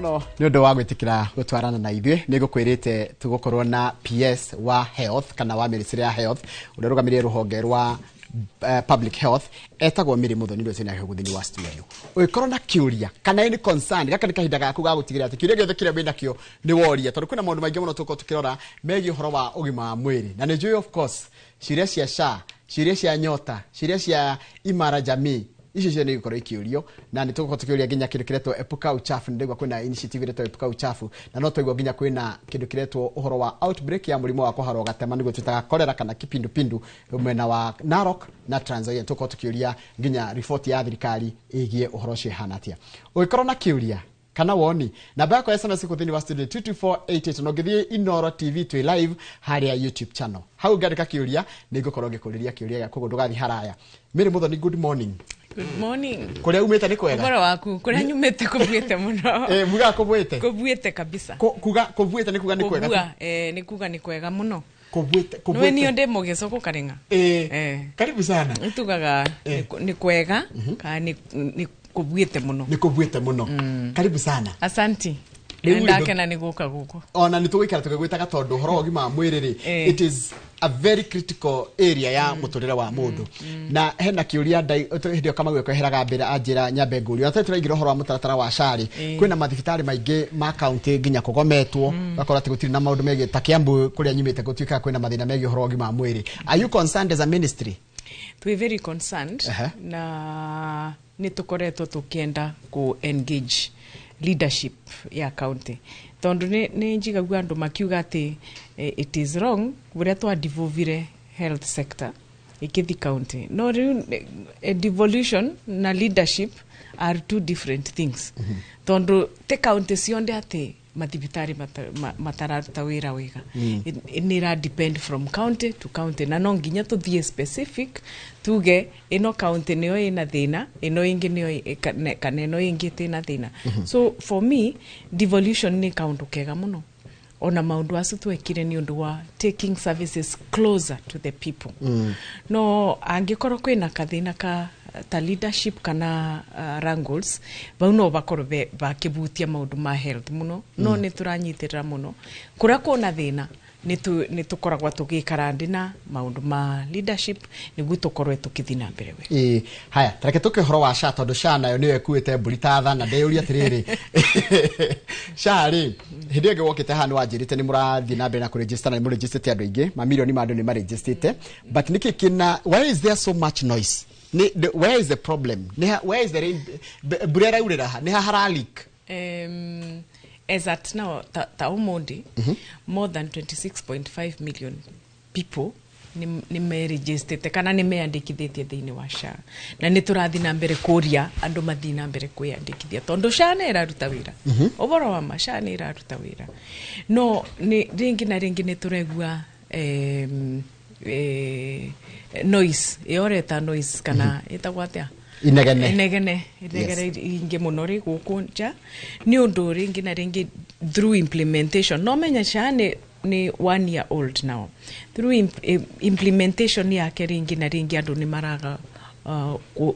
muno ni undu wa gwitikira gutwarana na ithuĩ nĩ ngũkwĩrĩte tũgũkorwo na PS wa health kana wa ministry ya health ũrĩa rũgamirie rũhonge rwa public health etagwo Mary Muthoni ndio cina hũgũthini wa studio ũikorwo na kiuria kana any concern gaka nĩ kahinda gaku ga gũtigĩrĩra atĩ kiuria gĩothe kĩrĩa wĩna kĩo nĩ woria tondũ kwĩna maũndũ maingĩ mũno tũkorwo tũkĩrora megiĩ ũhoro wa ũgima wa mwĩrĩ na nĩ njũĩ of course ciuria cia SHA ciuria cia nyota ciuria cia Imara Jamii icio cia nĩ gũkorwo ikiurio na nĩ tũgũkorwo tũkĩuria nginya kĩndũ kĩretwo epuka uchafu nĩgwa kwĩna initiative iretwo epuka uchafu na no tũigua nginya kwĩna kĩndũ kĩretwo ũhoro wa outbreak ya mũrimũ wa kũharwo gatema nĩguo twĩtaga kolera kana kipindupindu mwena wa Narok na Trans Nzoia tũkorwo tũkĩuria nginya report ya thirikari ĩgiĩ ũhoro ũcio ihana atĩa ũgĩkorwo na kiuria kana woni namba yako ya SMS kuthini wa studio 22488 no githie Inoro TV twĩ live harĩa YouTube channel hau ngandika kiuria nĩ ngũkorwo ngĩkũrĩria kiuria gĩa kũgũ ndũgathi haraya Mary Muthoni good morning. Good morning. Kuria umete ni kwega? Ubora waku. Kuria nyumete kubuete muno. Muga kubuete? Kubuete kabisa. Kubuete ni kuga ni kwega? Kubuga, ni kuga ni kwega muno. Kubuete. Nwe niyo ndemo gĩcoko karenga. Karibu sana. Nitugaga ni kwega, ka ni kubuete muno. Ni kubuete muno. Karibu sana. Asanti. Ndakena ni guka guko. Ona ni tugwikara tugwitaga tondu horo ogima mwiriri it is a very critical area ya muturire wa mundu na hena kiuria hindi kama gweko heraga mbere anjira nyambe nguri athe turaingira horo wa mutaratara wa shari kwina mathibitari maingi ma county nginya kugometwo bakora ati gutiri na maundu megi ta Kiambu kuria nyimite gutuika kwina mathina megi horo ogima mwiri are you concerned as a ministry? We very concerned na nitukoretwo tukienda ku engage leadership ya county tondu ni njigagua andu makiuga ati it is wrong buria twa devolvire health sector ikithi county no devolution na leadership are two different things tondu te county cionde ati mathibitari matararuta wira wega ni ra depend from county to county na no nginya tuthie specific tuge ino county niyo ina thina ino ingi niyo kana ino ingi tina thina so for me devolution ni kaundu kega muno ona maundu acu twekire ni undu wa taking services closer to the people no angikorwo kwina kathina ka ta leadership kana wrangles bau no bakorwo bakibutia maundu ma health muno no ni turanyitirira muno kuria kona thina ni tukoragwa tugikara ndina maundu ma leadership niguo tukorwe tukithina mbere we haya tareke tukihoro wa SHA tondu SHA nayo niyo ekuite mbulita tha na ndeyuria atiriri SHA ri hindi ege wokite hanu wanjirite ni murathi na mbere na kuregister na muregister andu aingi mamilioni ma andu ni maregistrate but nikikina why is there so much noise? Where is the problem? Where is the burera urera? Neha haralik. As at now, ta umundi, more than 26.5 million people ni me-registrate kana ni me-andikithĩtie thĩinĩ wa SHA na nĩ tũrathiĩ na mbere kũria andũ mathiĩ na mbere kwĩandĩkithia tondũ SHA nĩ ĩraruta wĩra ũboro wa ma SHA nĩ ĩraruta wĩra no rĩngĩ na rĩngĩ nĩ tũraigua noise yoreta noise kana etagwo atia inegene inge muno ri guku nja ni undu ringi na ringi through implementation no menya SHA ni 1 year old now through implementation yake ringi na ringi andu ni maraga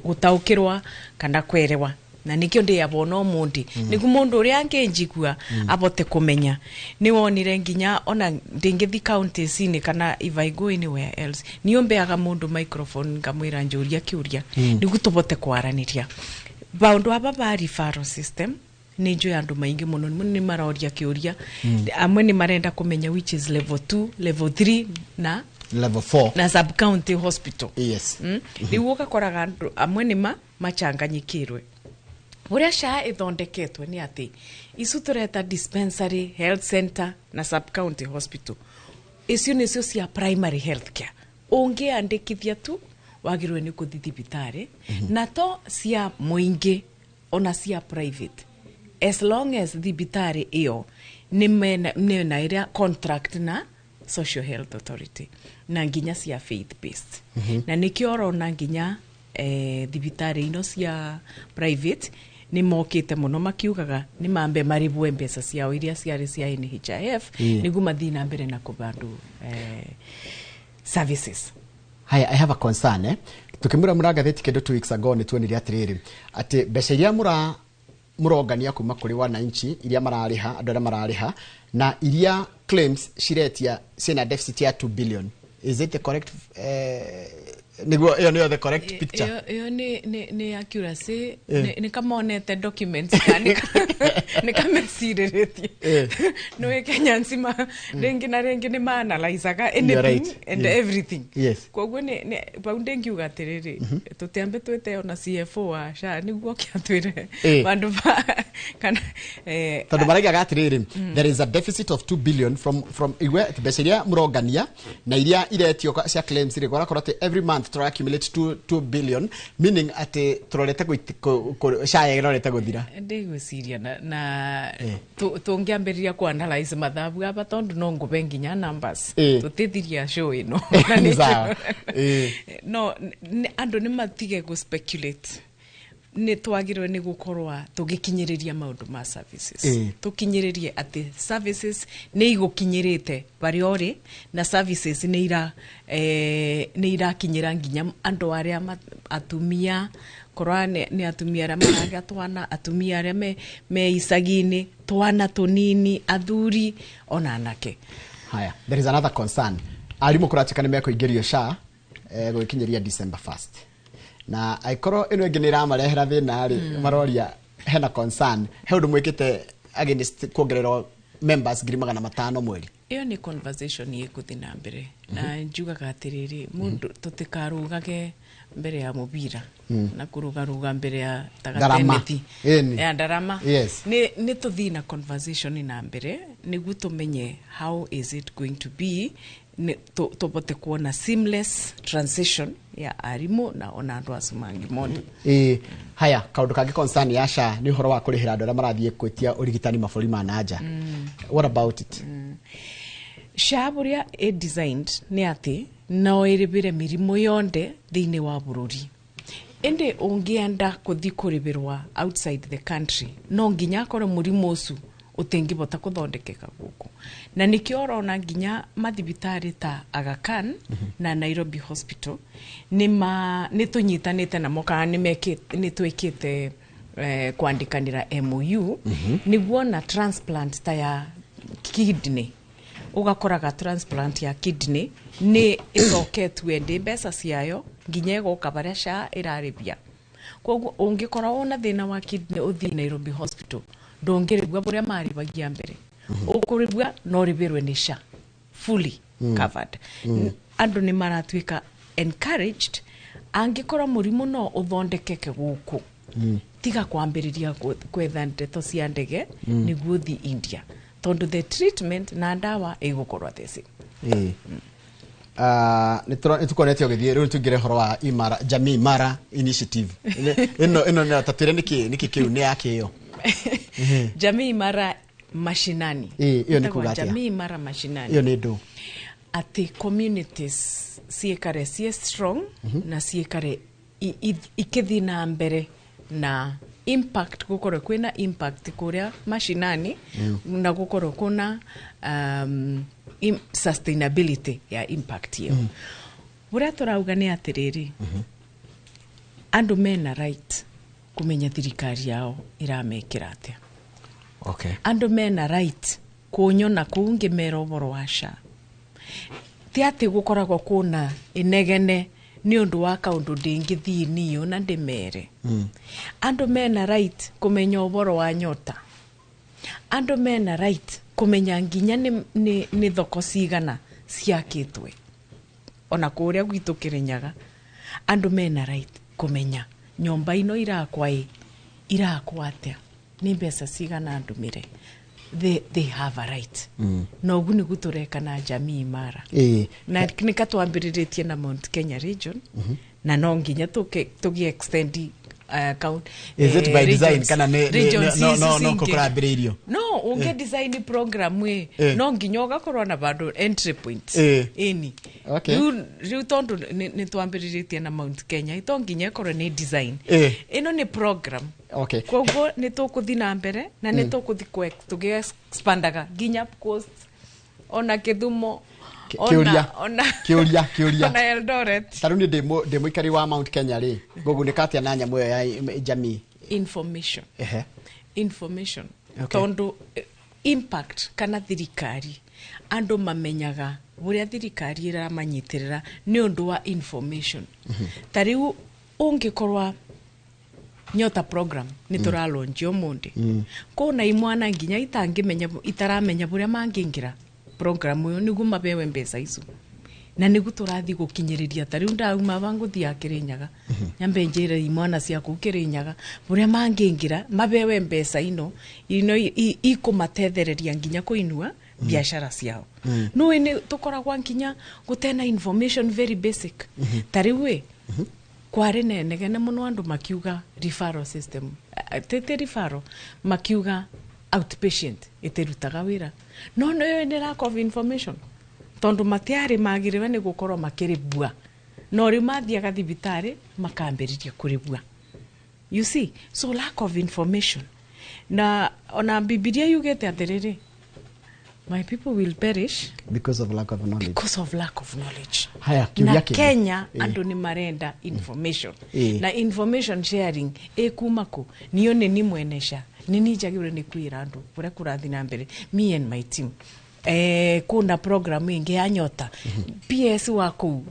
gutaukirwa kana kwerewa na nikio ndi abona omundi nigu mundu uri angenjigua abote kumenya ni wonire nginya ona ndingithi counties ni kana if I go anywhere else niombeaga mundu microphone ngamwira njuria kiuria nigu tubote kwaraniria baundu aba ba referral system ni njo andu maingi muno ni maroria kiuria amwe ni marenda kumenya which is level 2 level 3 na level 4 na sub county hospital yes nigu ugakoraga andu amwe ni machanganyikirwe uria SHA ithondeketwe ni ati isu tureta dispensary health center na sub county hospital icio nicio cia primary health care ungiandikithia tu wagirwe ni kuthithibitari na to cia muingi ona cia private as long as thibitari iyo ni na area contract na social health authority na nginya cia faith based na nikio rona nginya thibitari ino cia private ni mokite muno makiugaga ni mambe maribwe mbeca ciao iria ciari cia NHIF nigu mathina mbere na kubandu services. Hi, I have a concern tukimura muraga theti kedo 2 weeks ago ni tuonire atiriri ati mbeca iria mura murongania kuma kuri wananchi iria marariha andå arĩa marariha na iria claims ciretia ciĩna deficit ya 2 billion. Is it the correct niguo iyo nĩyo the correct picture? Iyo ni accuracy, ni kama onete documents yani ni kama siriritie no Kenya nsima rengi na rengi ni ma analyze anything and everything. Koguo ni baunde ngiuga atiriri tutiambe twete ona CFO wa SHA niguo kiatwire bandu kana tondu maraiga atiriri there is a deficit of 2 billion from iwe tibeciria murongania na iria iretio cia claims ri gora every month to accumulate 2 billion, meaning ati turorete SHA irorete guthira. Ndigwiciria na tungiambiriria ku analyze mathabu aba tondu no ngube nginya numbers tutithiria show ino no andu ni matige go speculate. Ni twagirwe ni gukorwa tugikinyiriria maundu ma services tukinyiririe ati services ni igukinyirite bari ori na services ni ira kinyira nginya andu aria atumia korwa ni atumia aria maraga twana atumia aria me isagini twana tunini athuri ona anake. Haya, there is another concern. Arimu kuratika ni meko igerio SHA gukinyiria December 1st. Na aikoro ino ngira marehera thina ri maroria hena concern he undu mwikite against kuongerera members 500 mweri. Iyo ni conversation yekuthi na mbere na njuga gatiriri mundu tutikarugage mbere ya mubira na kuruga mbere ya tagateneti ya darama. Ni tuthina conversation na mbere niguo tumenye how is it going to be tobote kuona seamless transition ya arimu na ona andu asumangi mondo. Haya, kaundu kangi concern ya SHA ni horo wa kurihira andu aria marathie kwitia urigitani maburi ma nanja. What about it? SHA buria designed ni ati no iribire mirimo yonde thiini wa bururi. Ende ungienda kuthi kuribirwa outside the country no nginya kore murimo ucu utingibota kuthondekeka guku. Na nikio rona nginya mathibitari ta Aga Khan na Nairobi Hospital ni tunyitanite na moka ni twikite kuandikanira MOU niguo na transplant ta ya kidney ugakoraga transplant ya kidney ni icoketwe ndi mbeca ciayo nginya igoka baria SHA iraribia. Koguo ungikora ona thina wa kidney uthi Nairobi Hospital ndongiribwa buria maribagia mbere ukuribwa no ribirwe ni SHA fully covered. Andu ni maratwika encouraged angikora murimu no uthondekeke guku tiga kwambiriria kwetha ndeto cia ndege niguo thi India tondu the treatment na ndawa igukorwa thesi. Nitukonetio githie riu tungire horo wa Jamii Imara initiative ino na tatwire niki kiu ni yake yo. Jamii Imara mashinani. Iyo ni kugatia. Jamii Imara mashinani. Iyo ni ndo ati communities siekare sie strong na siekare ikithina mbere na impact gukoro kwina impact kuria mashinani na gukoro kuna sustainability ya impact yo. Buria turauga ni atiriri andu mena right kumenya thirikari yao iramekira atia. Andu mena right kunyona kuungi mero boro wa SHA. Ti ati gukoragwo kuna inegene ni undu wa kaundu dingi thiini yo na ndimere. Andu mena right kumenya uboro wa nyota. Andu mena right kumenya nginya ni thoko cigana ciakitwe ona kuria gwitu Kirinyaga. Andu mena right kumenya nyomba ino irakwa atia ni mbeca cigana ndumire. They have a right. No guni gutureka na Jamii Imara. Na nikatwambiritie na Mount Kenya region na no nginya tugi extend account. Is it by design kana no kokorabiririo? No, unge design program we no nginya ugakorwa na bado entry point ini. Riu tondu ni twambiritie na Mount Kenya ito nginya korwa ni design. Ino ni program. Koguo ni tukuthina mbere na ni tukuthi tugi expandaga nginya coast ona Kithumo Kiuria na Eldoret. Taruni demo ikari wa Mount Kenya ri gugunikatia na nyamu ya jamii information. information. Okay. Tondo impact kana thirikari andu mamenyaga buria thirikari iramanyitirira ni undu wa information. Tariu ungikorwa nyota program ni turalaunch omundi kuna imwana nginya itangimenya itaramenya buria mangingira program uyu nigu mabewe mbesa isu na nigu turathi gukinyiriria tariu ndauma banguthi akirinyaga nyambe njira imwana cia kukirinyaga buria mangingira mabewe mbesa ino ikumatethereria nginya kuinua biashara ciao. No ine tukoragwa nginya gutena information very basic. Tariu kware negene muno andu makiuga referral system tete referral makiuga outpatient iterutaga wira no ni lack of information tondu matiari magiriwe ni gukorwo makiribua no ri mathiaga thibitari makambiriria kuribua. You see, so lack of information. Na ona Biblia yugete atiriri, my people will perish because of lack of knowledge. Because of lack of knowledge. Haya, na Kenya andu ni marenda information. Na information sharing kumako niyo ni mwenesha. Nini jagire ni kuira andu pura kurathi na mbere. Me and my team. Kuna program ingi ya nyota. PS wako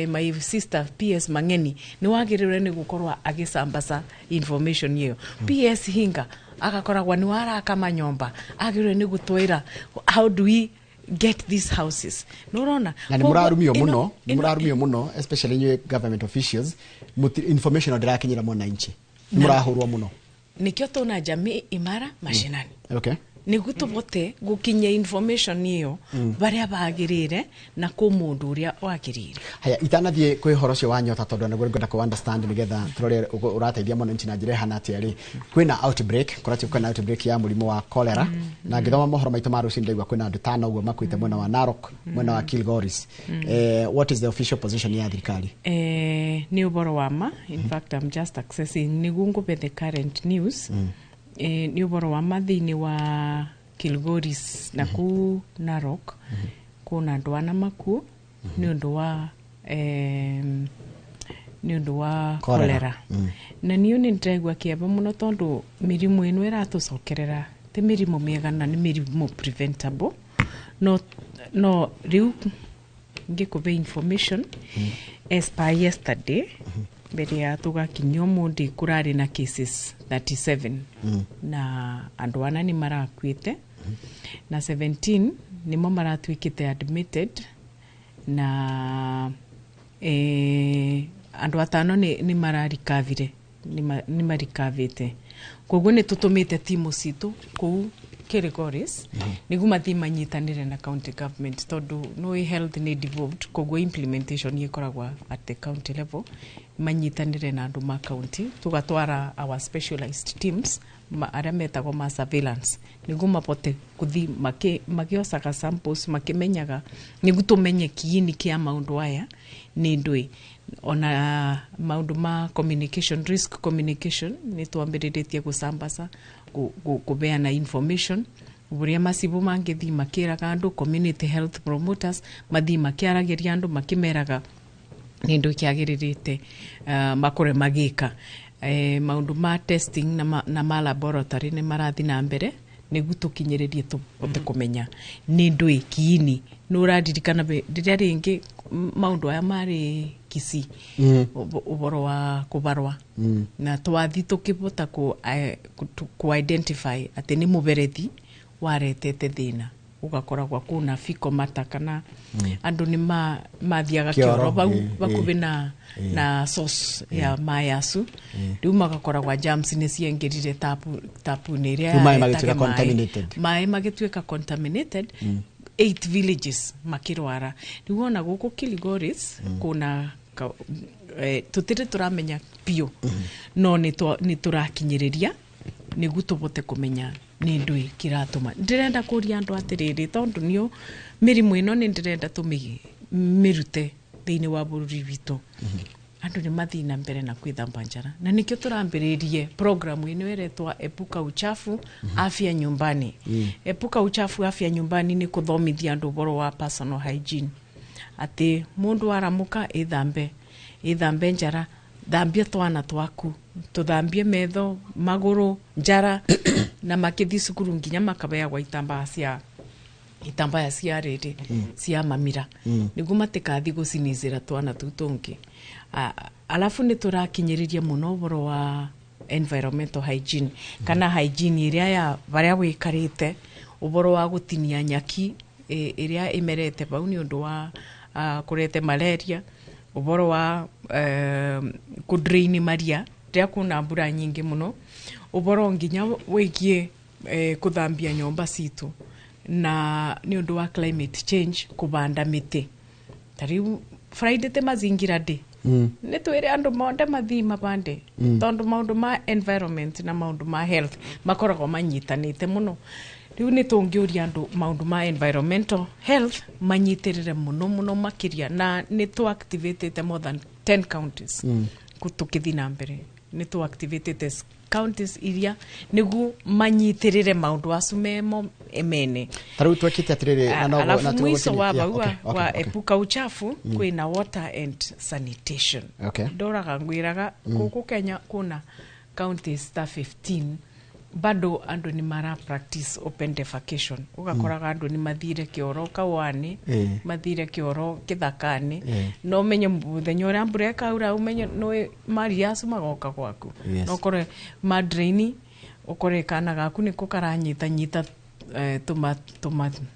my sister PS Mangeni ni wagirire ni gukorwa agisambasa information hiyo. PS Hinga agakoragwa ni waraka manyomba agirwe ni gutwira how do we get these houses nurona na ni murarumio muno especially new government officials information odirakinyira mwananchi murahurwa muno nikyo tuna jamii imara mashinani. Okay. Ni gutubote gukinya information niyo baria bagirire na ku mundu uria wagirire. Haya itanathie kwi horo cio wanyota tondu na gwenda ku understand nigetha turore urateithia muno nchina njire hana atiari kwina outbreak kurati kwina outbreak ya murimo wa cholera na ngithoma mohoro maitu maru cindaigwa kwina andu 5 uguo makuite mwena wa Narok mwena wa Kilgoris. What is the official position ya thirikari? Ni uboro wama. In fact I'm just accessing nigungu the current news. Ni uboro wa mathini wa Kilgoris na ku Narok kuna ndwana maku ni undu wa cholera. Na niyo ni ndregwa kiaba muno tondu mirimu ino iratucokerera te mirimu miega na ni mirimu preventable no riu ngikuve information as per yesterday beria tugakinywa mundi kurari na cases 37 na andu ana ni marakwite na 17 nimo maratwikite admitted na andu atano ni mararikavire ni marikavite koguo ni tutumite timu situ ku Kilgoris nigu mathi manyitanire na county government tondu no health ni devolved koguo implementation yekoragwa at the county level manyitanire na andu ma county tugatwara our specialized teams aria metagwo ma surveillance nigu mapote kuthi makiosaga samples makimenyaga nigu tumenye kiini kia maundu aya ni ndui ona maundu ma communication risk communication ni tuambiritie gusambasa kubeana information buria masibu mangithi makiraga andu community health promoters mathi makiaragiria andu makimeraga ni ndu kiagiririte makore magika maundu ma testing na ma laboratory ni marathi na mbere nigu tukinyiririe tubote kumenya ni ndui kiini nuradirikana riria ringi maundu aya mari Kisii uboro wa kubarwa na twathi tukibota ku identify ati ni muberethi waretete thina ugakoragwa kuna fiko mata kana andu ni mathiaga kioro bakubi na source ya mayasu riu magakoragwa germs ni ciengirire tapu ni ria mai magituika contaminated 8 villages makirwara riu ona guku Kilgoris kuna tutire turamenya pio no ni turakinyiriria nigu tubote kumenya ni ndui kiratuma ndirenda kuria andu atiriri tondu nio mirimu ino ni ndirenda tumirute thiini wa bururi witu andu ni mathina mbere na kwithamba njara na nikyo turambiririe program ino eretwa epuka uchafu afya nyumbani. Epuka uchafu afya nyumbani ni kuthomithia andu boro wa personal hygiene ati mundu aramuka ithambe njara thambia twana twaku tuthambie metho maguru njara na makithi cukuru nginya makabeagwa itambaya cia riri cia mamira niguo matikathi gucinizira twana tu tungi alafu ni turakinyiriria muno boro wa environmental hygiene kana hygiene iria ya baria wikarite uboro wa gutinia nyaki iria imerete bau ni undu wa kurete malaria uboro wa kudrain maria ria kuna mbura nyingi muno uboro nginya wigie kuthambia nyomba citu na ni undu wa climate change kubanda miti tari Friday te mazingira day ne twire andu monde mathima bande tondu maundu ma environment na maundu ma health makoragwo manyitanite muno riu ni tungiuria andu maundu ma environmental health manyitirire muno makiria na ni tu activated more than 10 counties kutukithi na mbere ni tu activated counties iria nigu manyitirire maundu acu memo emene taru twekite atiriri na no na mwiso wa epuka uchafu kwina water and sanitation ndoraga ngwiraga guku Kenya kuna counties ta 15 bado andu ni mara practice open defecation ugakoraga andu ni mathire kioro kawani mathire kioro kithakani no menye muthenya ura mbura kaura umenye no mariasu magoka gwaku no kore madraini ukore kana gaku niko karanyita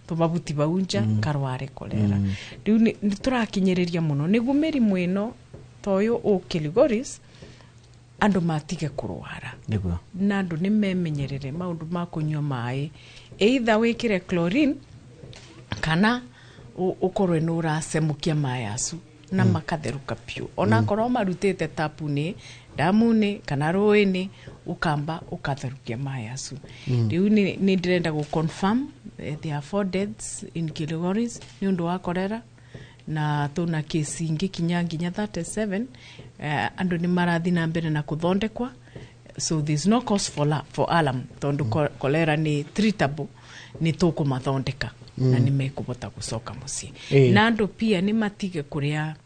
tumabuti baunja karware kolera riu ni turakinyiriria muno niguo mirimu ino toyo ukiligoris andu matige kurwara niguo na andu ni memenyerere maundu ma kunywa mai either wikire chlorine kana ukorwe no urasemukia mai acu na makatheruka piu ona korwo marutite tapuni damuni kana roini ukamba ukatherukia mai acu riu ni ndirenda go confirm there are 4 deaths in Kilgoris ni undu wa kolera na tuna kesi ingi nginya 37 andu ni marathi na mbere na kuthondekwa so there's no cause for alarm tondu kolera ni treatable ni tukumathondeka na ni mekubota gucoka muci na andu pia ni matige kuria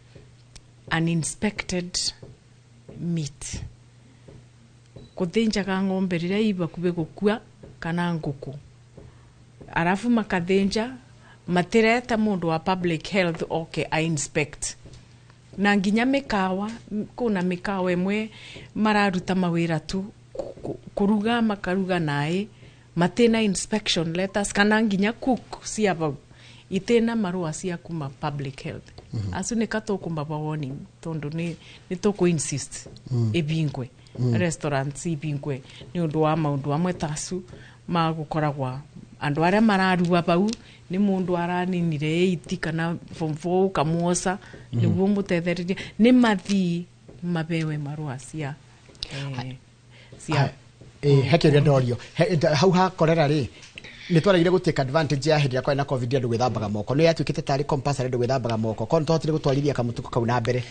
uninspected meat kuthinjaga ng'ombe riria iba kube gukua kana nguku arafu makathinja matireta mundu wa public health I inspect na nginya mikawa kuna mikawa imwe mararuta mawira tu kuruga makaruga nae matena inspection letters kana nginya cook siaba itena marua cia kuma public health asu ne katokuma ba warning tondu ni toko insist ebingwe restaurants ibingwe ni undu wa maundu amwe tasu magukoragwa andu aria mararua bau ni mundu araninire 80 kana form 4 kamuosa niguo mutetheririe ni mathi mabewe marua cia hekeria ndorio hau ha kolera ri ni twaragire gutake advantage ya hiria kwa na covid ndu gwithambaga moko no yatuikite tari compulsory ndu gwithambaga moko kon twotire gutwarithia kamutuko kau na mbere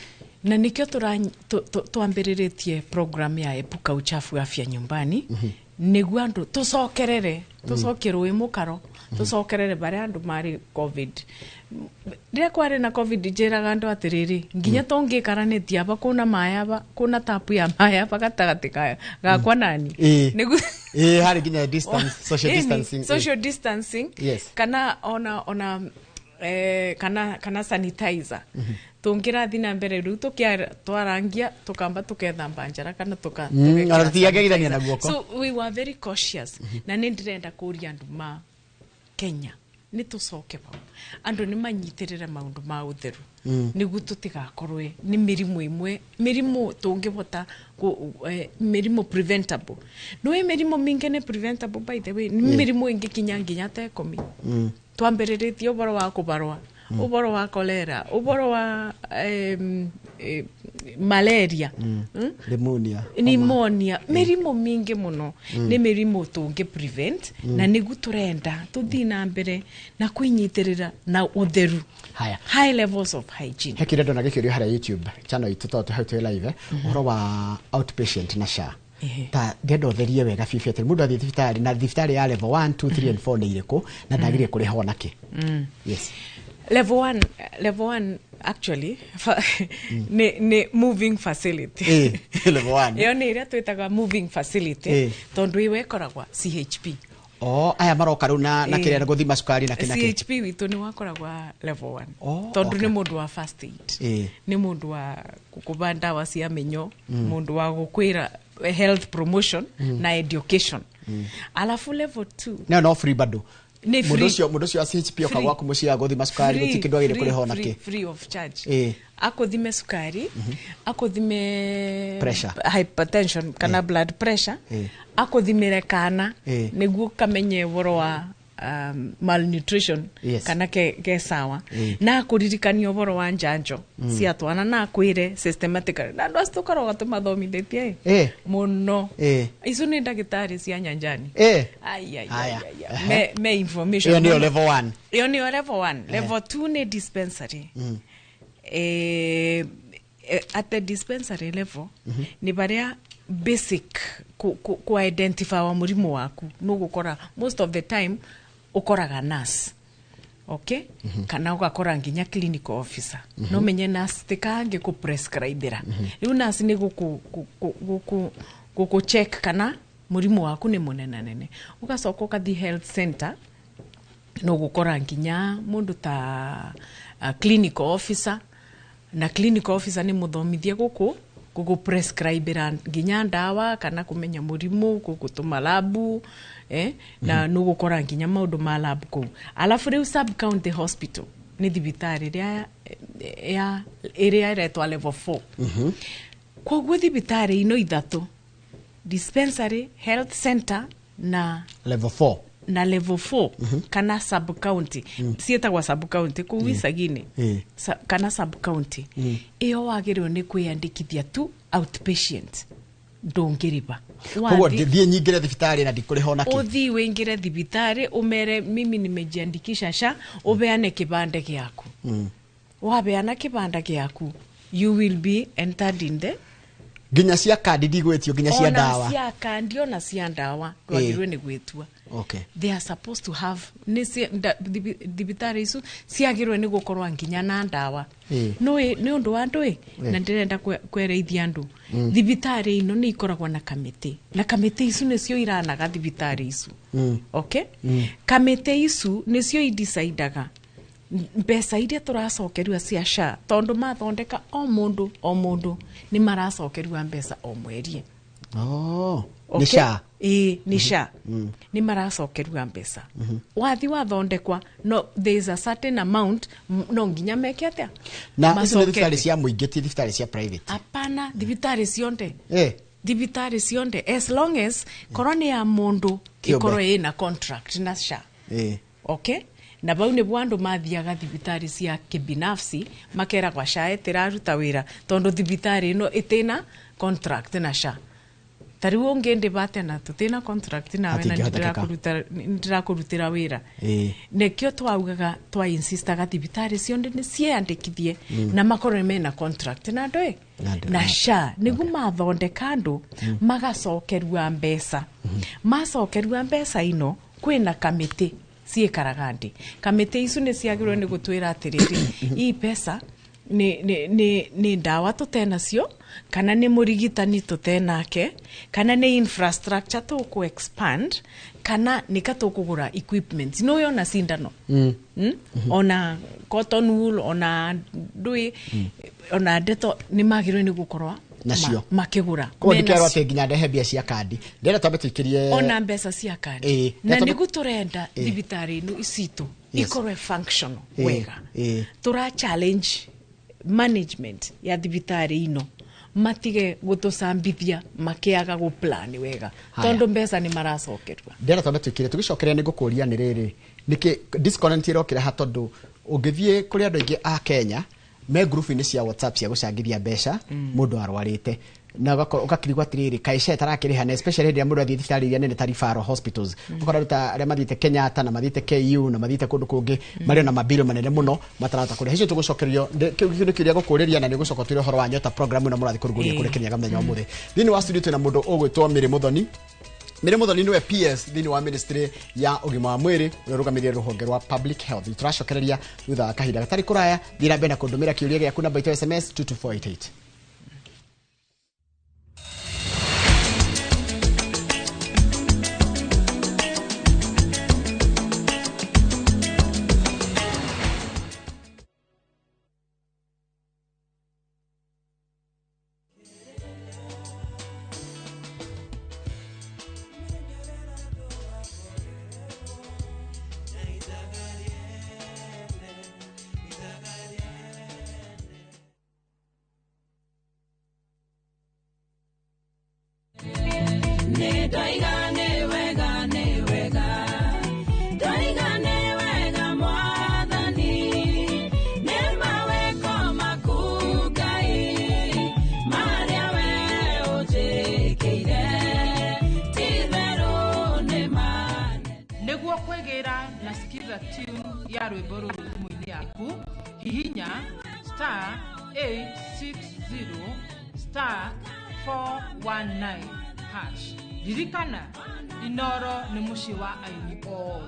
na nikio twambiriretie program ya epuka uchafu afya nyumbani niguo andu tucokerere tucokerwe mukaro tucokerere baria andu mari covid ria kwari na covid jeraga andu atiriri nginya tongikaranetia aba kuna mayaba kuna tapu ya mayaba gatagati gakwa nani niguo hari nginya distance social distancing yes. kana ona kana sanitizer tungirathi na mbere riu twarangia tukamba tukethamba njara kana tukatiagirithania na guoko so we were very cautious na nindirenda kuria andu ma Kenya ni tucoke bau andu ni manyitirire maundu ma utheru niguo tutigakorwe ni mirimu tungibota mirimu preventable no mirimu mingi ni preventable by the way ni mirimu ingi kinya ta 10 twambiriretie uboro wa kubarwa uboro wa kolera uboro wa malaria pneumonia mirimu mingi muno ni mirimu tungi prevent na nigu turenda tuthina mbere na kwinyitirira na utheru high levels of hygiene hekire ndo nagikirio hara YouTube channel itu to hautu live uboro wa outpatient na SHA ta dedo therie wega fifete mundu athi thibitari na thibitari ya level 1 2 3 and 4 ni iriko na ndagire kuri ho nake yes level 1 actually ni moving facility level 1 iyo ni ira twitaga moving facility tondu iwe koragwa CHP. Aya maroka riu na kirenda guthima cukari na kinake. CHP witu ni wakoragwa level 1 tondu ni mundu wa first aid, ni mundu wa kukuba ndawa cia minyo, mundu wa gukwira health promotion na education. Alafu level 2 no free bado ni free. Mundu cio CHP okagwa kumucia guthima cukari gutikindu agire kuri ho nake free of charge. Akuthime sukari, akuthime pressure, hypertension kana blood pressure, akuthimire kana niguo kamenye woro wa malnutrition kana ke sawa na akuririkania woro wa njanjo cia twana na akwire systematically na ndo astukaroga tumathomithetie muno isu ni ndagitari cia nyanjani me information yo level 1 yo ni level 1 level 2 ni dispensary. At the dispensary level ni baria basic ku identify wa murimu waku no gukora most of the time ukoraga nurse, okay? Kana ugakora nginya clinical officer no menye nurse tikange ku prescribera riu nurse ni guku check kana murimu waku ni munenanene ugacoka ukathi health center no gukora nginya mundu ta clinical officer na clinical officer ni muthomithie guku prescribera nginya ndawa kana kumenya murimu gutuma labu na no gukora nginya maundu ma lab ku. Alafu riu sub county hospital ni thibitari ya area retwa level 4 kwa gwe thibitari ino ithatu dispensary, health center na level 4 na level 4 kana sub county sietagwa sub county ku wisagine kana sub county iyo wagirwo ni kwiyandikithia tu outpatient ndongiriba kwa thie nyingire thibitari na ndikuri hona ki uthi wingire thibitari umere mimi nimejiandikisha SHA ubeane kibande giaku wabeana kibanda giaku you will be entered in the ginya cia kandi ndigwetio ginya cia ndawa ona cia kandi ona cia ndawa twagirwe ni gwetua. Okay. They are supposed to have thibitari isu ciagirwe ni gukorwa nginya na ndawa no ni undu wa ndu na ndirenda kwereithia andu thibitari ino ni ikoragwa na kamiti na kamiti isu nicio iranaga thibitari isu okay kamiti isu nicio idecidaga mbeca iria turacokerua cia SHA tondu mathondeka o mundu ni maracokerua mbeca o mweri ni SHA ni SHA ni maracokerua mbeca wathi wathondekwa no there is a certain amount no nginya meke atia na icio thibitari cia muingi ti thibitari cia private apana thibitari cionde thibitari cionde as long as koroni ya mundu ikoro ina contract na SHA okay na bau ni bwandu mathiaga thibitari cia kibinafsi makera kwa SHA tiraruta wira tondu thibitari no itina contract na SHA tariwo ngende bate na tutina contract nawe na ndirakurutira wira nekio twaugaga twa insistaga thibitari cionde ni ciandikithie na makorwo mena contract na ndoe na SHA nigu mathondeka andu magacokerua mbeca macokerua mbeca ino kwina kamiti ciekaragandi kamiti isu ni ciagirwo ni gutwira atiriri ii pesa ni ndawa tutenacio kana ni murigitani tutenake kana ni infrastructure to ku expand kana ni katukugura equipment no yona sindano ona cotton wool ona ndui ona deto ni magirwo ni gukorwa nacio makigura kwa ndikero ati nginya ndehe mbia cia kandi ndera twambe twikirie ona mbeca cia kandi na nigu turenda thibitari inu isitu ikorwe functional wega tura challenge management ya thibitari ino matige gutusambithia makiaga go plan wega tondu mbeca ni maracokerwa ndera twambe twikire tugicokeria ni gukuria ni riri niki disconnect irokira ha tondu ungithie kuri andu ingi a Kenya me group ini cia WhatsApp cia gucangithia mbeca mundu arwarite na ukakirigwa tiriri kaisha tarakiriha na especially dia mundu athii thibitari iria nene tarifaro hospitals ukora ruta aria mathite Kenyatta na mathite KU na mathite kundu kungi mari na mabiro manene muno matarata kuri hicio tugucokerio kiu kiria gukuriria na ni gucokotire horo wa nyota program na murathi kuruguria kuri Kenya gamenya umuthi thini wa studio tuna mundu ogwitwo Miri Muthoni Mire muthoni niwe PS thini wa ministry ya ugima wa mwiri urugamiria ruhonge rwa public health. Turacokereria thutha kahinda gatari kuraya thira mbere na kundumira kiuria giaku namba itu SMS 22488. Nasikiza tune ya rwimbo ruru mwini yaku hihinya *860*419# ririkana Inoro ni mushi wa aini all.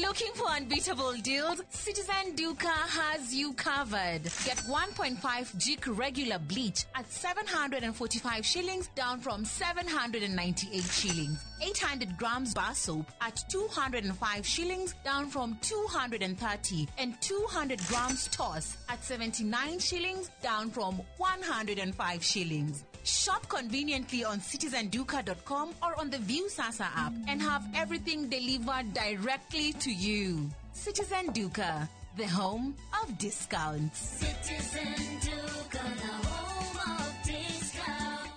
Looking for unbeatable deals? Citizen Duca has you covered. Get 1.5 Jik regular bleach at 745 shillings, down from 798 shillings. 800 grams bar soap at 205 shillings, down from 230. And 200 grams toss at 79 shillings, down from 105 shillings. Shop conveniently on citizenduca.com or on the View Sasa app and have everything delivered directly to you. Citizen Duca, the home of discounts. Citizen Duca, the home of discounts.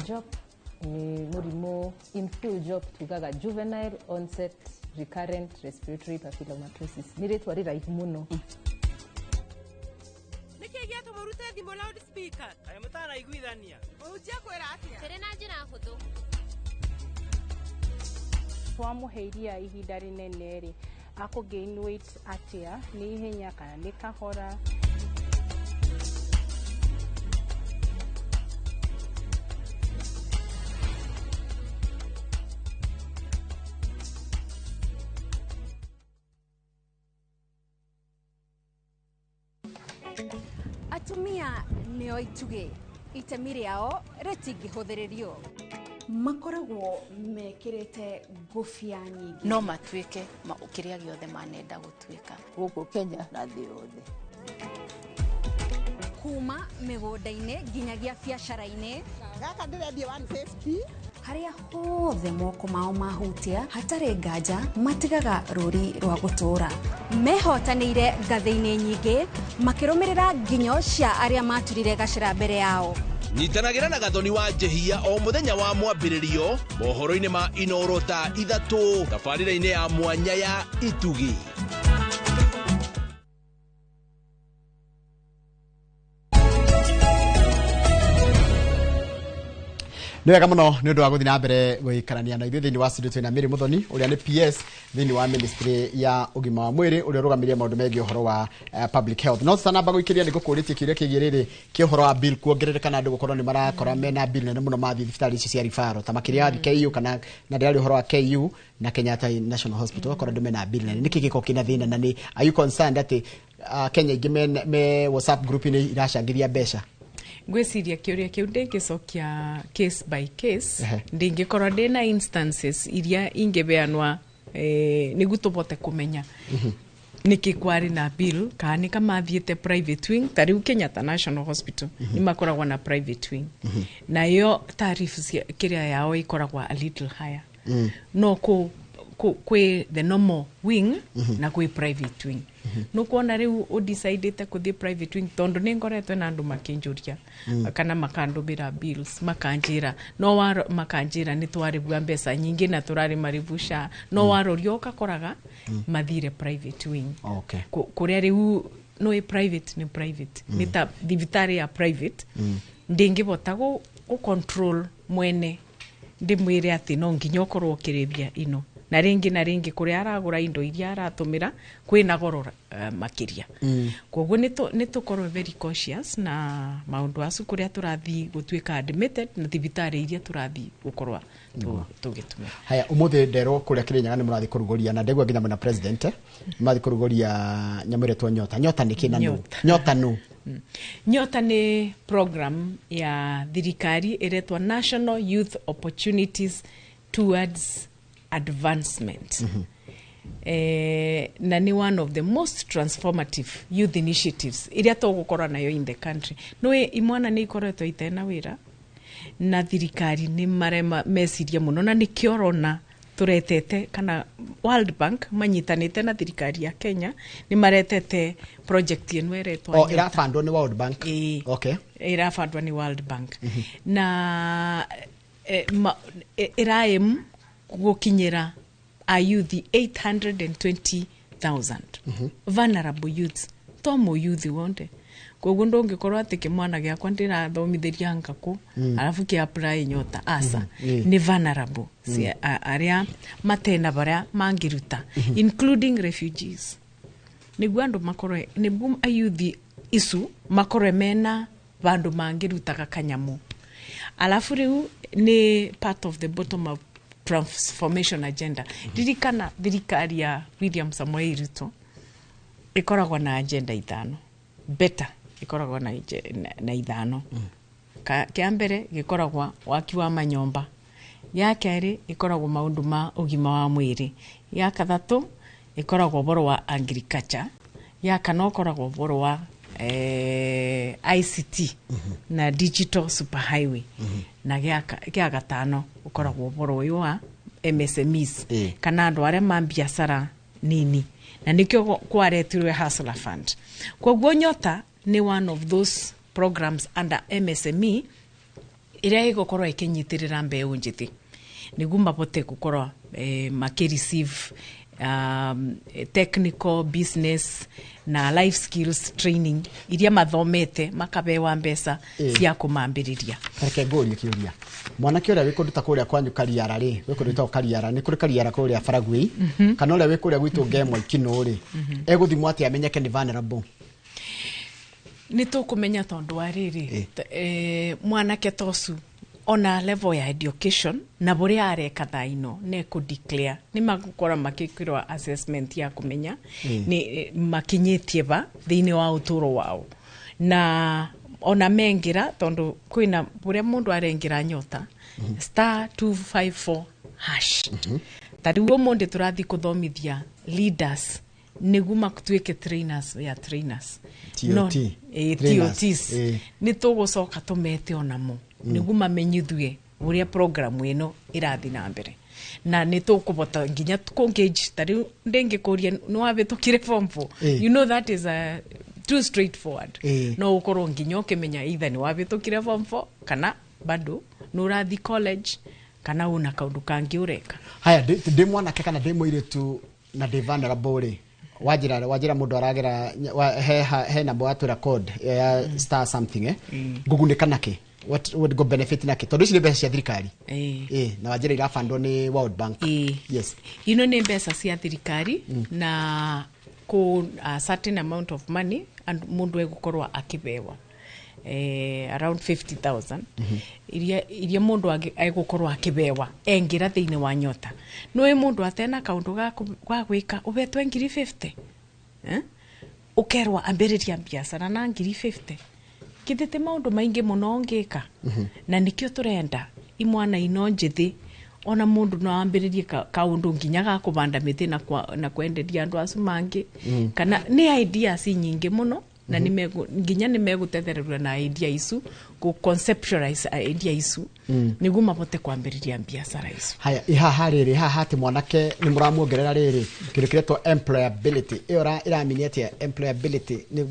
Job ni murimo influ job tugaga juvenile onset recurrent respiratory papillomatosis niretwa riraihu muno nikigia tumurute thimo loud speaker ayo mutana iguithania uhujia kwera atia serena njira huthu twamuheiria ihinda rinene ri ako gain weight atia ni ihenya kana ni kahora atumia nio ituge itemi riao ritingihuthirio makoragwo mekirite ngufia nyingi no matuike kiria giothe manenda gutuika guku Kenya na thĩ yothe kuma migunda-ini nginyagia biacara-ini gaka ndirendia 150 haria hothe moko mao mahutia hatari nganja matigaga ruri rwa gutura mehotanĩire ngathĩ-inĩ nyingĩ makirumirira nginyo cia aria maturire gacira mbere yao Nyitanagira na Gathoni wa Njehia o muthenya wa mwambĩrĩrio mohoro-inĩ ma Inoro ta 3 tabarĩra-inĩ ya mwanya ya Itugi. Niwega muno ni undu wa guthi na mbere guikarania na ithuĩ thĩinĩ wa studio twina Mary Muthoni uria ni PS thĩinĩ wa ministry ya ugima wa mwĩrĩ uria rugamiria maundu megiĩ uhoro wa public health. No tutanamba guikiria ni gukũrĩtie kiuria kĩgiĩ rĩrĩ kĩ uhoro wa bill kuongerereka na andũ gukorwo ni marakora mena bill nene muno mathi thibitari ici cia rifaro ta makĩria KU kana na ndĩrarĩ uhoro wa KU na Kenyatta National Hospital wakora andũ mena bill nene niki gĩko kĩna thĩna na ni are you concerned ati Kenya ingĩ me WhatsApp group ni iracangithia mbeca? Gweciria kiuria kiu ndingicokia case by case ndingikorwa ndina instances iria ingebeanwa nigu tubote kumenya niki kwari na bill kana kamathiete private wing tariu Kenyatta National Hospital ni makoragwa na private wing na yo tarifu kiria yao ikoragwa a little higher no kwe the normal wing na kwe private wing no kuona riu o decided kuthi private wing tondu ni ngoretwe na andu makinjuria kana makandubira bills makanjira no waro makanjira ni twaribua mbeca nyingi na turari maribusha no warorio ukakoraga mathire private wing okay kuria riu no e private ni private ni ta thibitari ya private ndingibota go control mwene ndimwire ati no nginya ukorwo ukiribia ino na ringi kuria aragura indo iria aratumira kwina goro makiria koguo nitukorwo very cautious na maundu acu kuria turathi gutwika admitted na thibitari iria turathi gukorwa tugitumira. Haya umuthi ndero kuria Kirinyaga ni murathi kuruguria na ndegwa nginya muna president murathi kuruguria nyamuretwo nyota ni kina no Nyota ni program ya thirikari iretwa National Youth Opportunities Towards Advancement. Na ni one of the most transformative youth initiatives iria tugukora nayo in the country. No imwana ni ikoretwo itena wira na thirikari ni marema mesiria muno na ni kiorona turetete kana World Bank manyitanite na thirikari ya Kenya ni maretete project ino eretwa irafandwa ni World Bank. Okay, irafandwa ni World Bank na iraim gukinyira ayuthi 820,000 vulnerable youths tomo youth wonde koguo ndongikorwo ati kimwana giakwa ndirathomithiria ngaku alafu ki apply nyota asa ni vulnerable aria matena baria mangiruta including refugees niguo andu makorwe niguo ayuthi isu makorwe mena bandu mangirutaga kanyamu alafu riu ni part of the bottom of transformation agenda. Dirikana thirikari ya William Samoei Ruto ikoragwo na agenda ithano. Better ikoragwo na ithano. Kia mbere gikoragwo waki wa manyomba. Ya keri ikoragwo maundu ma ugima wa mwiri. Ya kathatu ikoragwo boro wa agriculture. Ya kana ikoragwo boro wa ICT na digital superhighway na gia gatano ukoragwo boro uyu wa MSMEs kana andu aria ma biashara nini na nikyo kwaretirwe Hustler Fund. Koguo Nyota ni one of those programs under MSME iria igukorwo ikinyitirira mbeu njithi niguo mabote gukorwo makireceive technical business na life skills training iria mathomete makabewa mbesa cia kumambiriria. Reke ngori kiuria mwana kiuria wikunduta kuria kwanyu Kariara ri wikunduta Kariara ni kuri Kariara kuria Faragwi kana uria wikuria gwitu Ngemwa Ikino ri eguthimwo ati amenyeke ni vulnerable ni tukumenya tondu ariri mwana ketosu ona level ya education na buria areka thaino ne ku declare ni magukora makikirwa assessment ya kumenya ni makinyitie ba thiini wa uturo wao na ona mengira tondu kwina buria mundu arengira Nyota *254# tariwo monde turathi kuthomithia leaders niguo makutwike trainers ya trainers TOTs ni tugucoka tumete onamo niguo mamenyithwe uria program ino irathi na mbere na ni tukubota nginya engage tari ndengikuria no abetukire form 4 you know that is a too straightforward no ukorwo nginya ukimenya either ni wabetukire form 4 kana bado no urathi college kana una kaundu kangi ureka. Haya ndi mwana kana ndi muiritu na ndi vulnerable wajira mundu aragera he number watu record star something gugunika nake what would go benefit nake tondu ici ni mbeca cia thirikari na wajira irafandwo ni World Bank. Yes, ino ni mbeca cia thirikari na ku a certain amount of money and mundu egukorwa akibewa around 50,000 iria mundu egukorwa akibewa engira thiini wa Nyota no mundu atena kaundu ga gwika ubetwe 50,000 ukerwa ambiriria biashara na 50,000 kithite maundu maingi muno ngika na nikyo turenda imwana ino njithi ona mundu no ambiririe kaundu nginya ga kubanda miti na kwenderia andu acu mangi kana ni ideas nyingi muno na nginya nimegutethererwa na idea isu ku conceptualize idea isu niguo mabote kwambiriria biashara isu. Haya ihaha riri haha ati mwanake ni muramuongerera riri kindu kiretwo employability iraminietie employability ni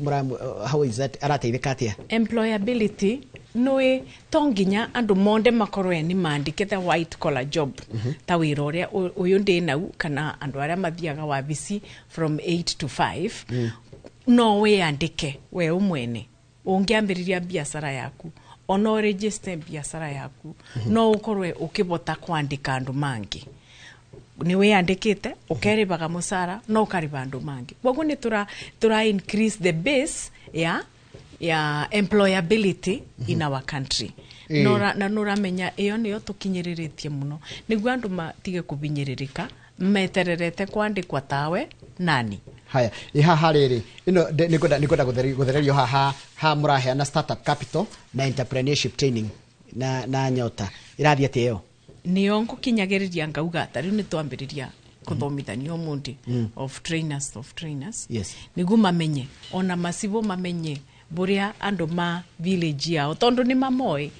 how is that arateithika atia employability noe tonginya andu monde makorwe ni mandikete white collar job ta wira uria uyu ndi nau kana andu aria mathiaga wabici from 8 to 5 no we andike we umwene ungiambiriria biashara yaku ono register biashara yaku no ukorwe ukibota kwandika andu mangi ni wiyandikite ukeribaga musara no ukariba andu mangi koguo ni tura increase the base ya employability in our country nora menya iyo niyo tukinyiriretie muno niguo andu matige kubinyiririka metererete kwandikwa tawe nani haya iha hariri ino nikoda guthererio ha murahea na startup capital na entrepreneurship training na nyota irathi atio niyo ngukinyagiriria ngauga tari ni twambiriria kuthomithania mundi of trainers yes niguo mamenye ona masibo mamenye buria andu ma village yao tondu ni mamoi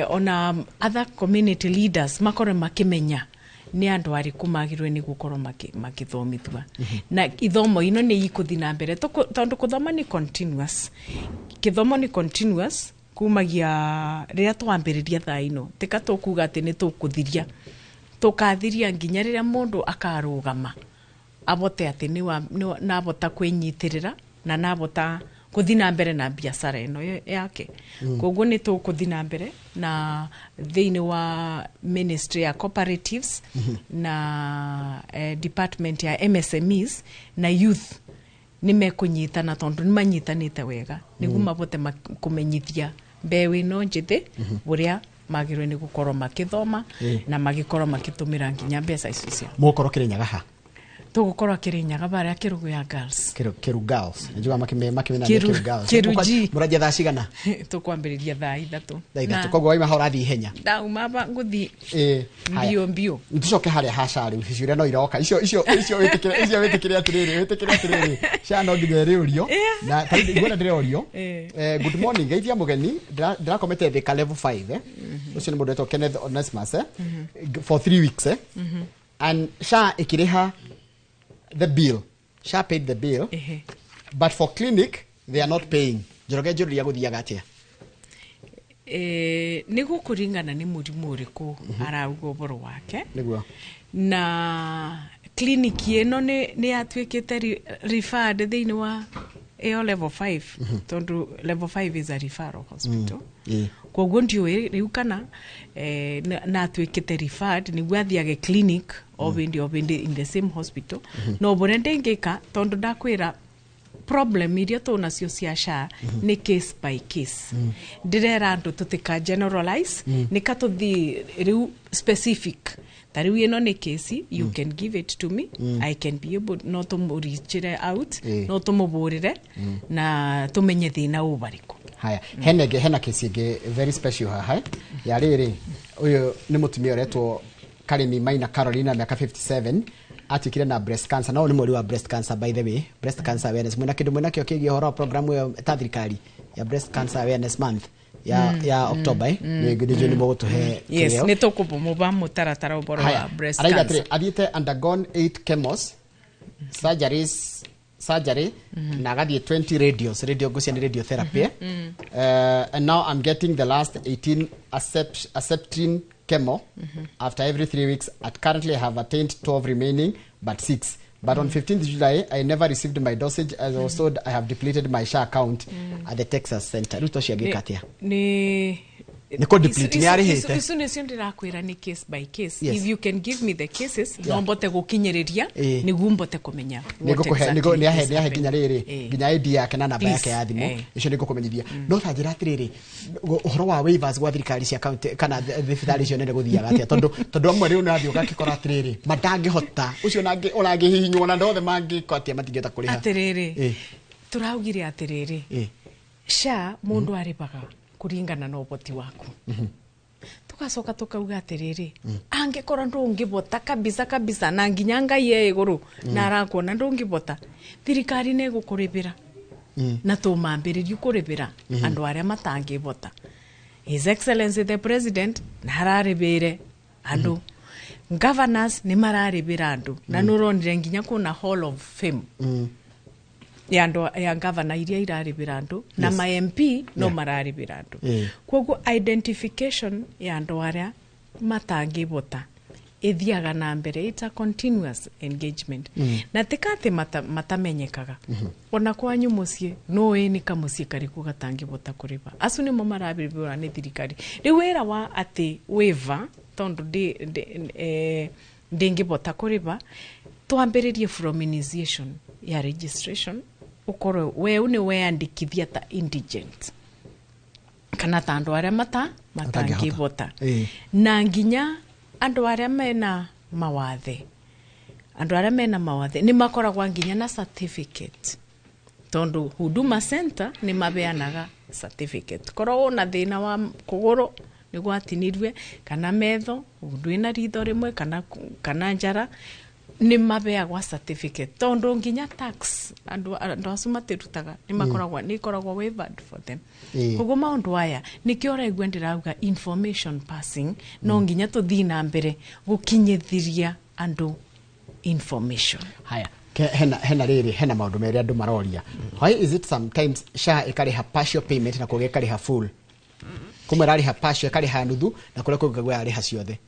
ona other community leaders makore makimenya ni andu ari kumagirwe ni gukorwo makithomithwa na ithomo ino ni ikuthi na mbere tondu kuthoma ni continuous kithomo ni continuous kumagia riria twambiriria thaa ino tika tukuga ati ni tukuthiria tukathiria nginya riria mundu akarugama abote ati ni nabota kwinyitirira na nabota kuthi na mbere na biashara ino yake koguo ni tukuthi na mbere na thiini wa ministry ya cooperatives na department ya MSMEs na youth ni mekunyitana tondu ni manyitanite wega niguo mabote kumenyithia mbeũ ino njithi buria magirwe ni gukorwo makithoma na magikorwo makitumira nginya mbeca icio cia mukorwo kirinyaga ha tugukorwo kirinyaga baria kirugu ya girls kiru girls njuga makimena kiru girls muraje thaa cigana tukwambiriria thaa 3 koguo waima horathi ihenya ndauma ba nguthi mbio ntucoke haria hacari uciure no iroka icio wetikire atiriri shano ngire urio na taidi ngona ndire urio good morning geithia mugeni ndirakomete thika level 5 ucio ni mundu etwo Kenneth Onesmus for 3 weeks and sha ikiriha the bill. Sha paid the bill. But for clinic, they are not paying. Joroge juru ya guthiaga atia. Ni gukuringana ni murimu uriku arauga uboro wake. Niguo. Na clinic ino ni atwikite referred thiini wa level 5. Tondu level 5 is a referral hospital. Koguo ndio riu kana na atwikite referred ni gwathiage clinic obindi in the same hospital no borende ngeka tondu ndakwira problem iria tuna cio cia SHA ni case by case ndirera andu tutika generalize nikatuthi riu specific tariu ino ni case you can give it to me I can be able not to reach out not to muburire na tumenye thina ubariku haya hena case ige very special haha ya riri uyu ni mutumia uretwo Karimi Maina Carolina miaka 57 atikire na breast cancer na ni mweri wa breast cancer by the way breast cancer awareness mwena kindu mwena kio kigi horo programu ya thirikari ya breast cancer awareness month ya October ni gudije ni moto he yes ni tokubomuba mutaratara uboro wa breast cancer adite undergone 8 chemos surgery na gathie 20 radio gucia ni radiotherapy and now I'm getting the last 18 accepting chemo after every 3 weeks. Currently I have attained 12 remaining but 6. But on 15th July I never received my dosage as also I have depleted my SHA account at the Texas Center. Ruto shiagikatia. Ni ko deplete ni ari hete. Isu ne cio ndirakwira ni case by case. If you can give me the cases no mbote gukinyiriria ni gumbote kumenya. Nigo ni ahe ginya riri ginya ID yake na namba yake ya thimu icio niko kumenyithia. No thanjira atiriri uhoro wa waivers gwa thirikari cia account kana thibitari icio nende guthiaga atia tondu amwe riu nathi ugakikora atiriri matangihota ucio nangi urangihihinywo na ndothe mangikotia matingeta kuriha atiriri turaugire atiriri SHA mundu aribaga kuringana na uboti waku tukacoka tukauga atiriri angikora ndungibota kabisa na nginya Ngai ye iguru na arakuona ndungibota thirikari ne gukuribira na tumambiririe kuribira andu aria matangibota His Excellency the President nararibire andu governors ni mararibira andu na nuronire nginya kuna Hall of Fame ya governor iria iraribira andu na ma MP no mararibira andu koguo identification ya andu aria matangibota ithiaga na mbere, it's a continuous engagement. Na tikate matamenyekaga. Ona kwanyu mucii no ni kamucii kariku gatangibota kuriba. Acu nimo marabiribura ni thirikari. Riu wira wa ati waiver tondu ndingibota kuriba, twambiririe from initiation ya registration, ukoro we une weandikithia ta indigent kana ta andu aria matangibota na nginya andu aria mena mawathe ni makoragwa nginya na certificate, tondu Huduma Center ni mabeanaga certificate. Korwo na thina wa kuguru ni gwatinirwe kana metho ndwina ritho rimwe kana njara, ni mabeagwa certificate, tondu nginya tax andu acu matirutaga ni makoragwa ni koragwa waived for them. Koguo maundu aya nikio raigua ndirauga information passing, no nginya tuthii na mbere gukinyithiria andu information. Haya, hena maundu meri andu maroria. Why is it sometimes SHA ikariha partial payment na kuge ikariha full? Kumwe rariha partial ikariha nuthu na kuria kugagwa ariha ciothe.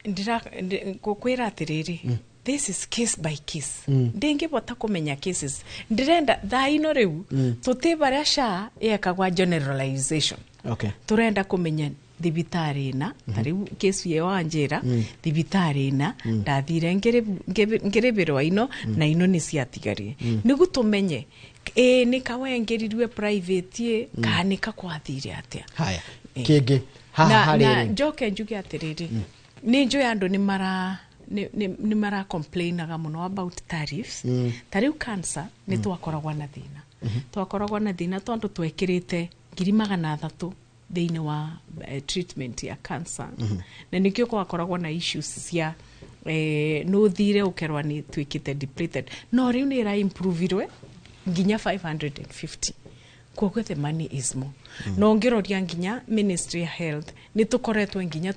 Kukwira atiriri, this is case by case. Ndingibota kumenya cases. Ndirenda thaino riu tutibaria SHA yakagwa generalization. Okay. Turenda kumenya thibitari na tariu case ye wanjira thibitari na ndathire ngeribirwa ino na ino ni ciatigarie. Nigu tumenye ni kawengerirwe private kanika kwathire atia. Haya. Kege na njoke njuge atiriri, ni njo andu ni mara complainaga muno about tariffs. Tariu cancer ni twakoragwa na thina. Twakoragwa na thina tondu twekirite 300,000 thiini wa treatment ya cancer. Na nikio kwakoragwa na issues cia no thire ukerwa ni twikite depleted. No riu ni ra improveirwe nginya 550. Koguo the money is more. No ngiroria nginya Ministry of Health ni tukoretwe nginya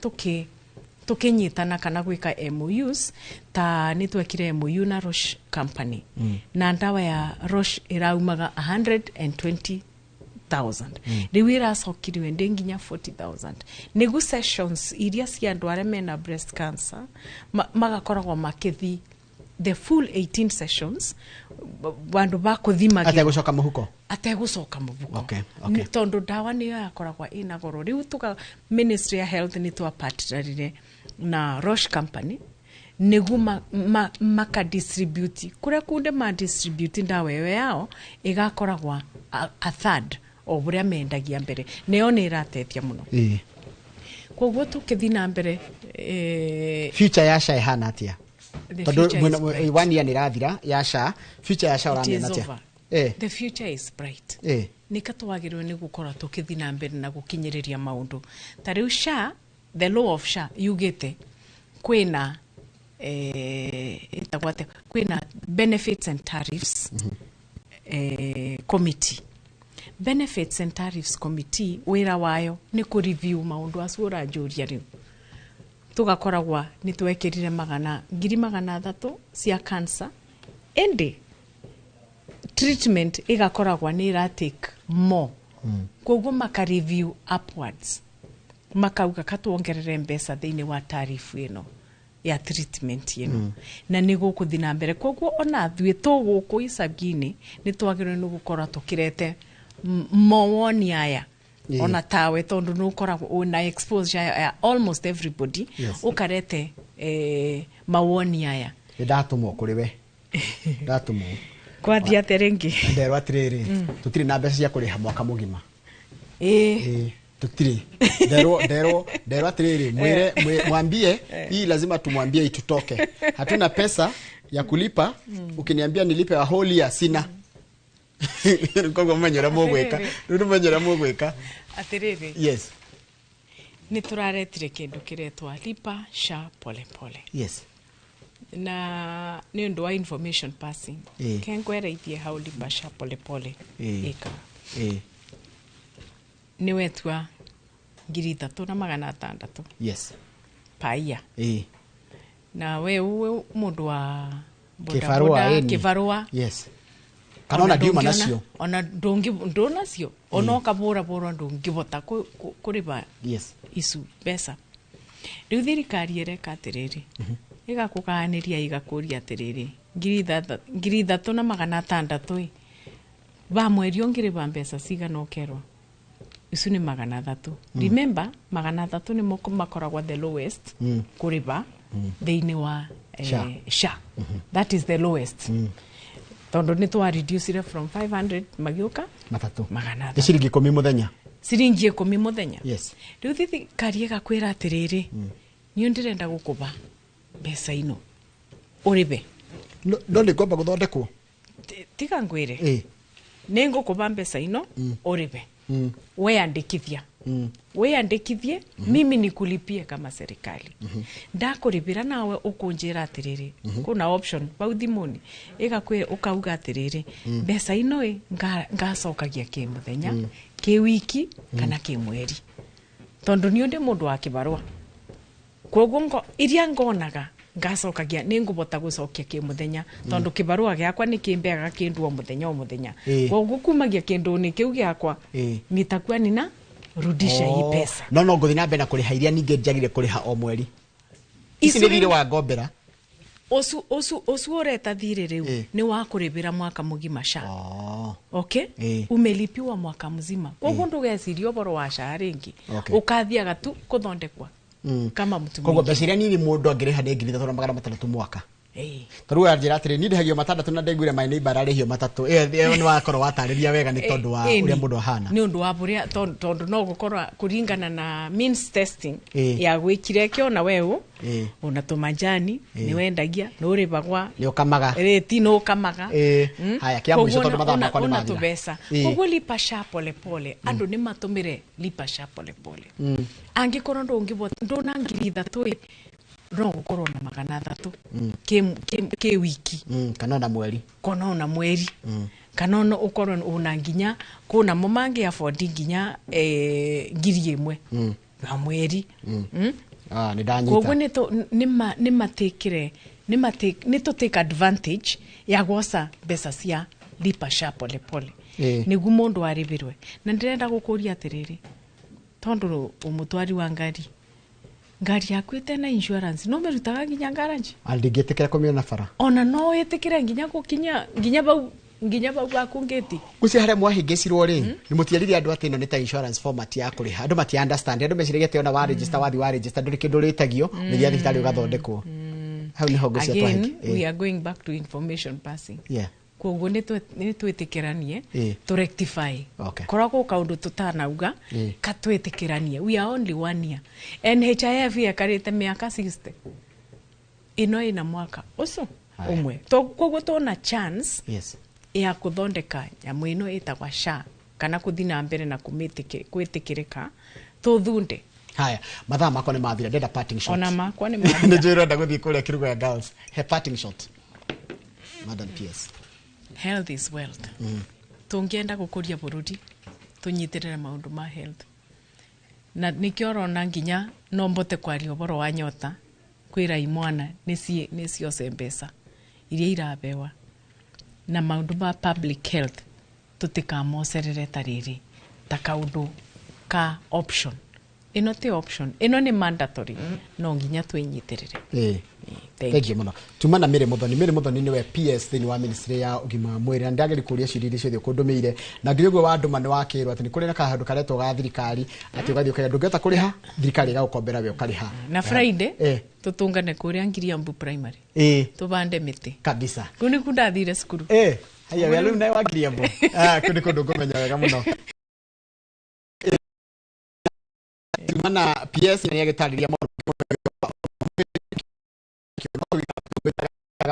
tukinyitana kana gwika MOUs, ta ni twekire MOU na Roche company. Na ndawa ya Roche iraumaga 120,000. Riu iracokiriwe ndi nginya 40,000. Nigu sessions iria cia andu aria mena breast cancer magakoragwa makithi the full 18 sessions bandu bakuthimagia ategucoka muhuko. Okay. Tondu ndawa ni yakoragwa ina goro. Riu tuka Ministry of Health ni twapartnerire na Roche company nigu maka distribute kuria kunde ma distribute ndawa ewe yao igakoragwa a third o buria mendagia mbere. Neo ni iratethia muno. Koguo tukithi na mbere future ya SHA ihana atia? Tondu 1 year ni rathira ya SHA, future ya SHA uramenya atia? The future is bright. Nikatwagirwe ni gukora tukithi na mbere na gukinyiriria maundu. Tariu SHA, the law of SHA yugite kwina kwina benefits and tariffs committee. Benefits and tariffs committee wira wayo ni ku review maundu acu uranjuria riu. Tugakoragwa ni twekirire 300,000 cia cancer, ende treatment igakoragwa ni take more. Koguo maka review upwards, makauga katuongerere mbesa thiini wa tarifu ino ya treatment ino. Na ni gukuthi na mbere. Koguo ona thwe tuguku isabgini ni twagirwe ni gukora tukirete mawoni aya. Ona tawe tondu nukoragwa una exposure ya almost everybody. Ukarete mawoni aya. Ndatumwo kuri we. Ndatumwo kwa thia terengi nderwa atiriri tutiri na mbeca cia kuriha mwaka mugima. Tutiri nderwa atiriri mwambie hii lazima tumwambie itutoke. Hatuna pesa ya kulipa. Ukiniambia nilipe wa whole year sina. Kogo manyora mogweka atiriri. Yes, ni turaretire kindu kiretwa lipa SHA pole pole. Yes. Na ni ndo wa information passing. Kengwera ithie hau lipa SHA pole pole ika. Ni wetwa 3,600. Yes. Paia. Na we mundu wa kifarua. Yes. Kanona diuma nacio. Ona ndo nacio. Ona kabura ndungibota kuriba. Yes. Isu pesa. Riu thirikari ereka atiriri. igakukaniria igakuria atiriri 3,600 ba mweri ongire ba mbeca cigana ukerwa isu ni 300. Remember 300 ni moko makoragwa the lowest kuriba theini wa SHA. That is the lowest. Tondo ni twa reduce from 500 magioka 300 ciringi 10 muthenya ciringi 10 muthenya. Yes. Riu thithi kariega kwira atiriri ni ndirenda gukuba mbeca ino uribe no ni kwamba guthondekwo tiga ngwire ningukuba mbeca ino uribe weandikithia weandikithie mimi nikulipie kama serikali ndakuribira nawe ukunjira atiriri kuna option bauthimuni igakwe ukauga atiriri mbeca ino ngacokagia ki muthenya ki wiki kana ki mweri tondu ni ndi mundu wa kibarua koguo ngo iria ngonaga ngacokagia ningubota gucokia ki muthenya tondu kibarua giakwa ni kimbeaga kindu o muthenya koguo kumagia kindu ni kiu giakwa nitakua nina rudisha hii pesa no nguthi na mbere na kuriha iria ninge njagire kuriha o mweri isi ni thire wa ngombera osu oreta thire riu ni wa kuribira mwaka mugima SHA. Okay? Umelipiwa mwaka mzima koguo ndugeciria boro wa SHA ringi ukathiaga tu kuthondekwa kama mtu koguo mbeca iria nini mundu angiriha ni 3,600 mwaka Taruga njira atiri ni ndihagio matandatu na ndengwire my neighbor arihio matatu ni wakorwo watariria wega ni tondu wa uria mundu ahana ni undu wa buria tondu no gukorwa kuringana na means testing ya gwikire kio na wewe una tumajani ni wendagia no ribagwa ni ukamaga reti no ukamaga haya kia mwisho tondu mathama kwa ni mathira tubesa koguo lipa SHA pole pole andu ni matumire lipa SHA pole pole angikorwo ndungibota ndona ngiri 3 no gukorwo na 300 ke wiki kana na mweri kana no ukorwo una nginya kuna momangi afford nginya ngiri 1 na mweri ni danyita koguo ni matekire ni to take advantage ya gosa besa cia lipa SHA pole pole niguo mundu aribirwe na ndirenda gukuria atiriri tondu umutwari wa ngari yaku itena insurance no merutaga nginya garage andigetekera komiona fara ona no yetekera nginya gukinya nginya bau bakungeti guci hare mwahingicirwo ri ni mutiariri andu atino ni ta insurance format ya kuriha andu mati understand andu mecirigete ona wa register wa register nduri kindu ritagio ni ya thitari ugathondekwo hau ni hongo cia twahiki we are going back to information passing koguo ni twetikiranie to rectify koragwo kaundu tutanauga katwetikiranie we are only 1 year NHIF yakarite miaka 60 ino ina mwaka uso umwe to koguo tuna chance ya kuthondeka nyamu ino itagwa SHA kana kuthina mbere na kwitikirika tuthunde haya mathaa makwa ni mathira ndenda parting shot ona makwa ni mathira njira nda guthii kuria kirugo ya girls he parting shot Madam PS. Health is wealth. Tungienda gukuria burudi tunyitirira maundu ma health na nikioro na nginya no mbote kwaria boro wa nyota kwira imwana nicio sembesa iria irabewa na maundu ma public health tutikamocerere tariri takaundu ka option ino te option ino ni mandatory no nginya twinyitirire thank you muno tumana mere muthoni ni we PS thini wa ministry ya ugima mwiri na ndageri kuria ciriri ciothe kundumiire na ngirigwe wa andu mane wakirwa ati ni kuri na kahandu karetwo ga thirikari ati ugathi ukaya ndungeta kuriha thirikari ga gukombera we ukariha na Friday tutungane kuria Ngiriambu primary tubande miti kabisa kuni kundathire skuru haya we alumni wa Ngiriambu kuni kundu ngumenya wega muno tumana PS ni yagitariria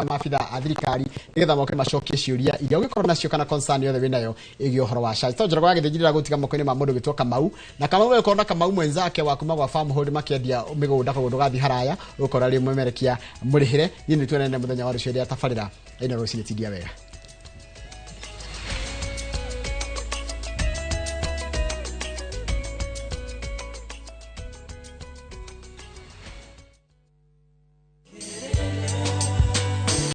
mafitha a thirikari nigetha moke macokie ciuria iria ugikorwo nacio kana concern yothe winayo igi uhoro wa SHA to njoragwa githijirira gutiga moko-ini ma mundu gitwo Kamau na Kamau we korona Kamau mwenzake wa kuma gwa farm hold makiendia migunda koguo gathi haraya ukora ri mwemerekia murihire ni tuenene muthenya wa rucio ria tafarira ina rucio tidia wega.